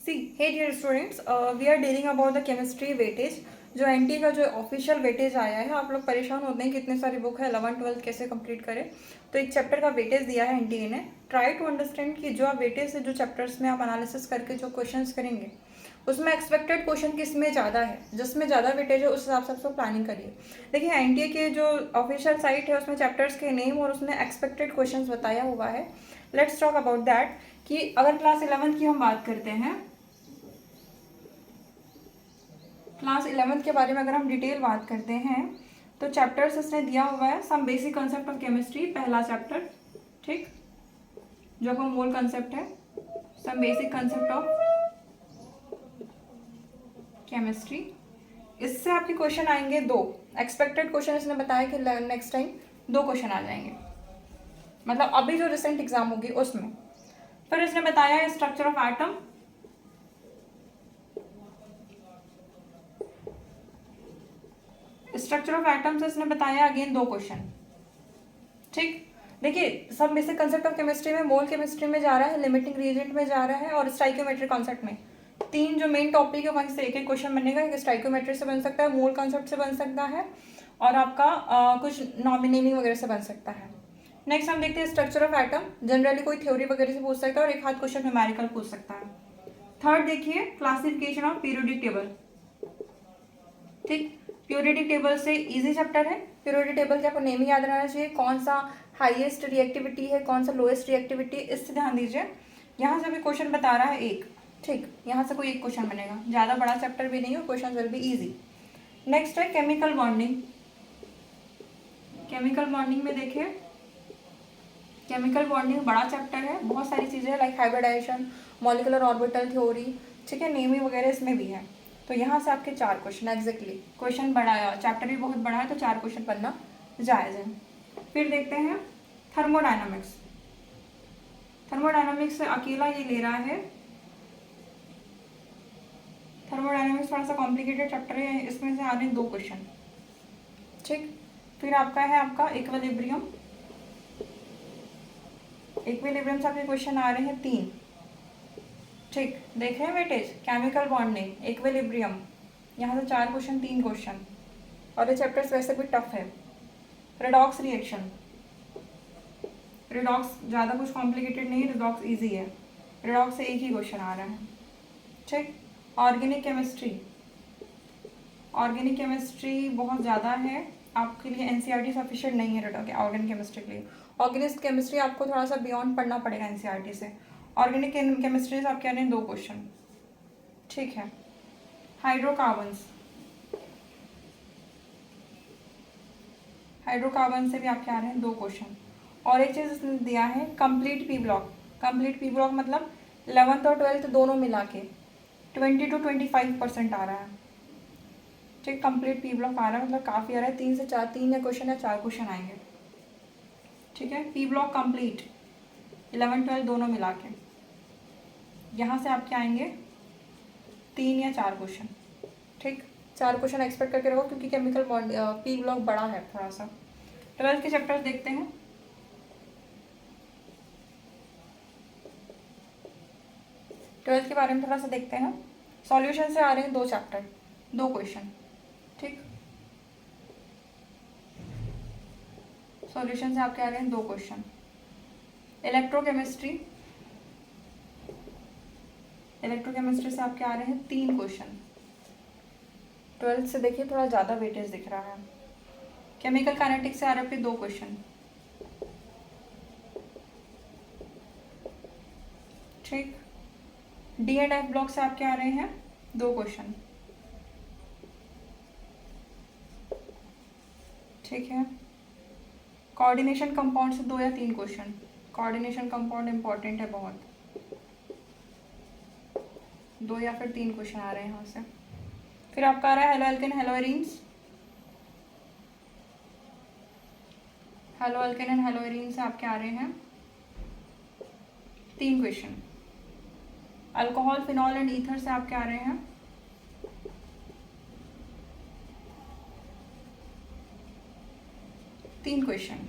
Hey dear students, we are dealing about the chemistry weightage. जो n t का जो official weightage आया है, आप लोग परेशान होते हैं कितने सारी बुक है 11-12 कैसे कंप्लीट करें। तो एक चैप्टर का वेटेज दिया है एनटीए ने। ट्राई टू अंडरस्टैंड कि जो आप वेटेज से जो चैप्टर्स में आप एनालिसिस करके जो क्वेश्चंस करेंगे उसमें एक्सपेक्टेड क्वेश्चन किस में ज़्यादा है, जिसमें ज़्यादा वेटेज है उस हिसाब से आप प्लानिंग करिए। देखिए एनटीए के जो ऑफिशियल साइट है उसमें चैप्टर्स के नेम और उसमें एक्सपेक्टेड क्वेश्चन बताया हुआ है। लेट्स टॉक अबाउट दैट कि अगर क्लास 11 की हम बात करते हैं, क्लास 11 के बारे में अगर हम डिटेल बात करते हैं तो चैप्टर्स इसने दिया हुआ है some basic concept of chemistry, पहला चैप्टर, ठीक, जो आपका मोल कंसेप्ट है, some basic concept of chemistry. इससे आपके क्वेश्चन आएंगे दो एक्सपेक्टेड क्वेश्चन। इसने बताया कि नेक्स्ट टाइम 2 क्वेश्चन आ जाएंगे, मतलब अभी जो रिसेंट एग्जाम होगी उसमें। फिर इसने बताया structure of atom, structure of atom से इसने बताया अगेन 2 क्वेश्चन, ठीक। देखिए सब बेसिक कंसेप्ट ऑफ केमिस्ट्री में, मोल केमिस्ट्री में जा रहा है, लिमिटिंग रिएजेंट में जा रहा है और स्टाइकियोमेट्री कॉन्सेप्ट में। 3 जो मेन टॉपिक है वहीं से एक क्वेश्चन बनेगा। एक स्टाइकियोमेट्री से बन सकता है, मोल कॉन्सेप्ट से बन सकता है और आपका कुछ नॉमिनेमिंग वगैरह से बन सकता है। नेक्स्ट हम देखते हैं स्ट्रक्चर ऑफ एटम। जनरली कोई थ्योरी वगैरह से पूछ सकता है और एक हाथ क्वेश्चन न्यूमेरिकल पूछ सकता है। थर्ड देखिए क्लासिफिकेशन ऑफ पीरियोडिक टेबल, ठीक। पीरियोडिक टेबल से इजी चैप्टर है। पीरियोडिक टेबल के आपको नेम ही याद रहना चाहिए, कौन सा हाईएस्ट रिएक्टिविटी है, कौन सा लोएस्ट रिएक्टिविटी, इससे ध्यान दीजिए। यहाँ से भी क्वेश्चन बता रहा है एक, ठीक, यहाँ से कोई एक क्वेश्चन बनेगा, ज़्यादा बड़ा चैप्टर भी नहीं है, question will be easy. Next है केमिकल बॉन्डिंग। केमिकल बॉन्डिंग में देखिए, केमिकल बॉन्डिंग बड़ा चैप्टर है, बहुत सारी चीज़ें like hybridisation, molecular orbital theory, ठीक है, नेमी वगैरह इसमें भी है। तो यहाँ से आपके 4 क्वेश्चन एग्जैक्टली, क्वेश्चन बड़ा है, चैप्टर भी बहुत बड़ा है तो 4 क्वेश्चन बनना जायज़ है। फिर देखते हैं थर्मोडायनामिक्स। थर्मोडायनामिक्स से अकेला ये ले रहा है। थर्मोडायनामिक्स थोड़ा सा कॉम्प्लिकेटेड चैप्टर है, इसमें से आ रहे हैं 2 क्वेश्चन, ठीक। फिर आपका है आपका इक्विलिब्रियम। इक्विलिब्रियम से आपके क्वेश्चन आ रहे हैं 3, ठीक। देख रहे हैं वेटेज, केमिकल बॉन्डिंग, इक्विलिब्रियम, यहाँ से 4 क्वेश्चन, 3 क्वेश्चन। और ये चैप्टर्स वैसे भी टफ है। रेडॉक्स रिएक्शन, रेडॉक्स ज़्यादा कुछ कॉम्प्लिकेटेड नहीं है, रेडॉक्स इजी है। रेडॉक्स से एक ही क्वेश्चन आ रहा है, ठीक। ऑर्गेनिक केमिस्ट्री, ऑर्गेनिक केमिस्ट्री बहुत ज़्यादा है, आपके लिए एनसीईआरटी सफिशिएंट नहीं है ऑर्गेनिक केमिस्ट्री के लिए। ऑर्गेनिक केमिस्ट्री आपको थोड़ा सा बियॉन्ड पढ़ना पड़ेगा एनसीईआरटी से। ऑर्गेनिक केमिस्ट्री से आपके आ रहे हैं 2 क्वेश्चन, ठीक है। हाइड्रोकार्बन्स, हाइड्रोकार्बन से भी आपके आ रहे हैं 2 क्वेश्चन। और एक चीज़ इसने दिया है complete P block. Complete P block मतलब 11th और 12th दोनों मिला के 20 to 25% आ रहा है, ठीक। कंप्लीट पी ब्लॉक आ रहा है मतलब काफ़ी आ रहा है, 3 से 4, 3 या क्वेश्चन या 4 क्वेश्चन आएंगे, ठीक है। पी ब्लॉक कंप्लीट 11-12 दोनों मिला के यहाँ से आपके आएंगे 3 या 4 क्वेश्चन, ठीक। 4 क्वेश्चन एक्सपेक्ट करके रखो क्योंकि केमिकल पी ब्लॉक बड़ा है थोड़ा सा। 12th के चैप्टर्स देखते हैं। ट्वेल्थ के बारे में थोड़ा सा देखते हैं। सॉल्यूशन से आ रहे हैं 2 चैप्टर, 2 क्वेश्चन, ठीक। सॉल्यूशन से आपके आ रहे हैं 2 क्वेश्चन। इलेक्ट्रोकेमिस्ट्री, इलेक्ट्रोकेमिस्ट्री से आपके आ रहे हैं 3 क्वेश्चन। 12th से देखिए थोड़ा ज़्यादा वेटेज दिख रहा है। केमिकल काइनेटिक्स से आ रहे हैं 2 क्वेश्चन, ठीक। डी एंड एफ ब्लॉक से आपके आ रहे हैं 2 क्वेश्चन, ठीक है। कोऑर्डिनेशन कंपाउंड से 2 या 3 क्वेश्चन। कोऑर्डिनेशन कंपाउंड इंपॉर्टेंट है बहुत, 2 या फिर 3 क्वेश्चन आ रहे हैं यहाँ से। फिर आपका आ रहा है halo alkane hello arenes, halo alkane and hello arene से आपके आ रहे हैं 3 question. Alcohol, phenol and ether से आपके आ रहे हैं 3 क्वेश्चन।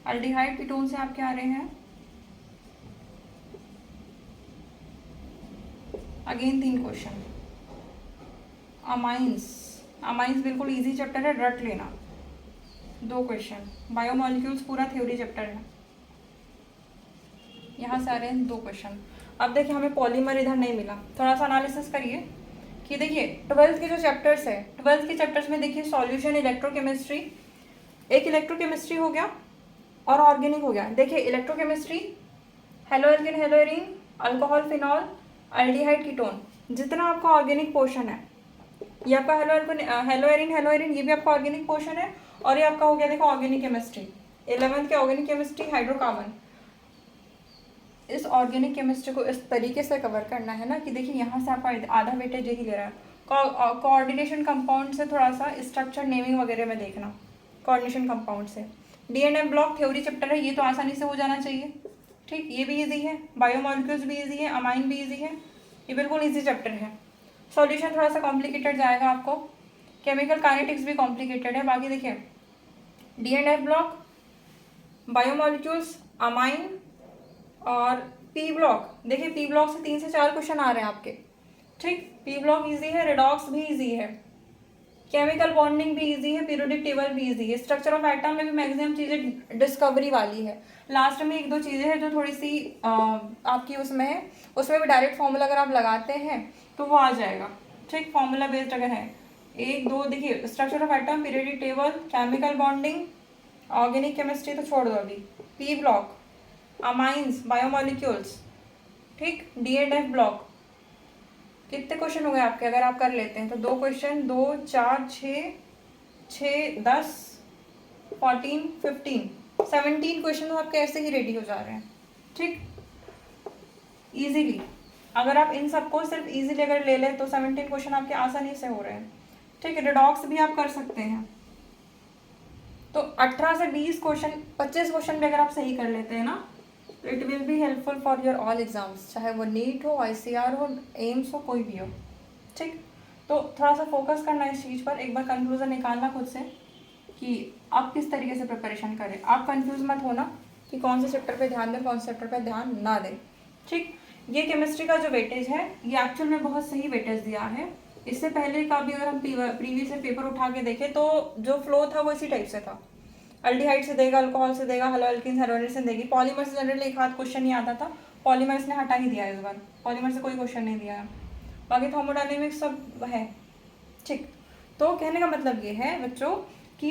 अल्डिहाइड कीटोन से आपके आ रहे हैं अगेन 3 क्वेश्चन। अमाइंस, अमाइंस बिल्कुल इजी चैप्टर है, रट लेना। 2 क्वेश्चन। बायोमॉलिक्यूल्स पूरा थ्योरी चैप्टर है, यहाँ से आ रहे हैं 2 क्वेश्चन। अब देखिए हमें पॉलीमर इधर नहीं मिला, थोड़ा सा एनालिसिस करिए कि देखिए 12th के जो चैप्टर्स है, 12th के चैप्टर्स में देखिए सॉल्यूशन, इलेक्ट्रोकेमिस्ट्री, एक इलेक्ट्रोकेमिस्ट्री हो गया और ऑर्गेनिक हो गया। देखिए electrochemistry, halo alkane, hello arene, alcohol, phenol, aldehyde, ketone, जितना आपका ऑर्गेनिक पोर्शन है ये आपका हेलो एरीन, हेलो एरीन, ये भी आपका ऑर्गेनिक पोर्शन है। और ये आपका हो गया देखो ऑर्गेनिक केमिस्ट्री, 11th के ऑर्गेनिक केमिस्ट्री, हाइड्रोकार्बन। इस ऑर्गेनिक केमिस्ट्री को इस तरीके से कवर करना है ना कि देखिए यहाँ से आपका आधा वेटेज यही ले रहा है। कोऑर्डिनेशन कंपाउंड से थोड़ा सा स्ट्रक्चर नेमिंग वगैरह में देखना, कोऑर्डिनेशन कंपाउंड से। डीएनए ब्लॉक थ्योरी चैप्टर है, ये तो आसानी से हो जाना चाहिए, ठीक, ये भी इजी है। बायोमॉलिक्यूल्स भी इजी है, अमाइन भी इजी है, ये बिल्कुल इजी चैप्टर है। सॉल्यूशन थोड़ा सा कॉम्प्लिकेटेड जाएगा आपको, केमिकल काइनेटिक्स भी कॉम्प्लिकेटेड है। बाकी देखिए डीएनए ब्लॉक, बायोमॉलिक्यूल्स, अमाइन और पी ब्लॉक, देखिए पी ब्लॉक से 3 से 4 क्वेश्चन आ रहे हैं आपके, ठीक। पी ब्लॉक इजी है, रेडॉक्स भी इजी है, केमिकल बॉन्डिंग भी इजी है, पीरियोडिक टेबल भी इजी है। स्ट्रक्चर ऑफ एटम में भी मैक्सिमम चीज़ें डिस्कवरी वाली है। लास्ट में 1-2 चीज़ें हैं जो थोड़ी सी आपकी उसमें है, उसमें भी डायरेक्ट फॉर्मूला अगर आप लगाते हैं तो वो आ जाएगा, ठीक, फॉर्मूला बेस्ड अगर है। 1-2 देखिए structure of atom, periodic table, chemical bonding, organic chemistry तो छोड़ दो अभी, पी ब्लॉक, अमाइंस, बायोमॉलिक्यूल्स, ठीक, डीएनएफ ब्लॉक। कितने क्वेश्चन हो गए आपके अगर आप कर लेते हैं तो? 2 क्वेश्चन, 2, 4, 6, 10, 14, 15, 17 क्वेश्चन तो आपके ऐसे ही रेडी हो जा रहे हैं, ठीक, इजीली। अगर आप इन सबको सिर्फ इजीली अगर ले लें तो 17 क्वेश्चन आपके आसानी से हो रहे हैं, ठीक। रिडॉक्स भी आप कर सकते हैं तो 18 से 20 क्वेश्चन, 25 क्वेश्चन भी अगर आप सही कर लेते हैं ना तो it will be helpful for your all exams, चाहे वो नीट हो, आईसीआर हो, एम्स हो, कोई भी हो, ठीक। तो थोड़ा सा फोकस करना इस चीज़ पर, एक बार कंक्लूजन निकालना खुद से कि आप किस तरीके से प्रिपरेशन करें। आप कंफ्यूज मत होना कि कौन से चैप्टर पे ध्यान दें, कौन से चैप्टर पे ध्यान ना दें, ठीक। ये केमिस्ट्री का जो वेटेज है ये एक्चुअल में बहुत सही वेटेज दिया है। इससे पहले का भी अगर हम प्रीवियस से पेपर उठा के देखें तो जो फ्लो था वो इसी टाइप से था, अल्डिहाइड से देगा, अल्कोहल से देगा, हेलो एल्किन, हेलोजन से देगी। पॉलीमर से जनरली एक हाथ क्वेश्चन नहीं आता था, पॉलीमर्स ने हटा ही दिया इस बार, पॉलीमर से कोई क्वेश्चन नहीं दिया है। बाकी थर्मोडायनेमिक्स सब है, ठीक। तो कहने का मतलब ये है बच्चों कि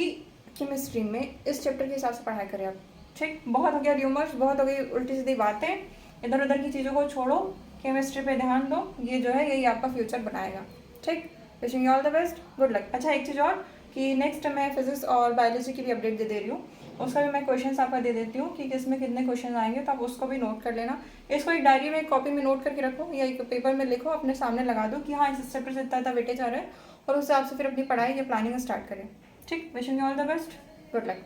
केमिस्ट्री में इस चैप्टर के हिसाब से पढ़ाई करें आप, ठीक। बहुत हो गया र्यूमर्स, बहुत हो गई उल्टी सीधी बातें, इधर उधर की चीज़ों को छोड़ो, केमिस्ट्री पे ध्यान दो, ये जो है यही आपका फ्यूचर बनाएगा, ठीक। Wishing you all the best, good luck. अच्छा एक चीज़ और कि नेक्स्ट मैं फिजिक्स और बायोलॉजी की भी अपडेट दे रही हूँ, उसका भी मैं क्वेश्चंस आपको दे देती हूँ कि किसमें कितने क्वेश्चन आएंगे, तो आप उसको भी नोट कर लेना। इसको एक डायरी में, एक कॉपी में नोट करके रखो या एक पेपर में लिखो, अपने सामने लगा दो कि हाँ इस चैप्टर से इतना वेटेज आ रहा है, और उससे आपसे फिर अपनी पढ़ाई या प्लानिंग स्टार्ट करें, ठीक। Wishing you all the best, good luck.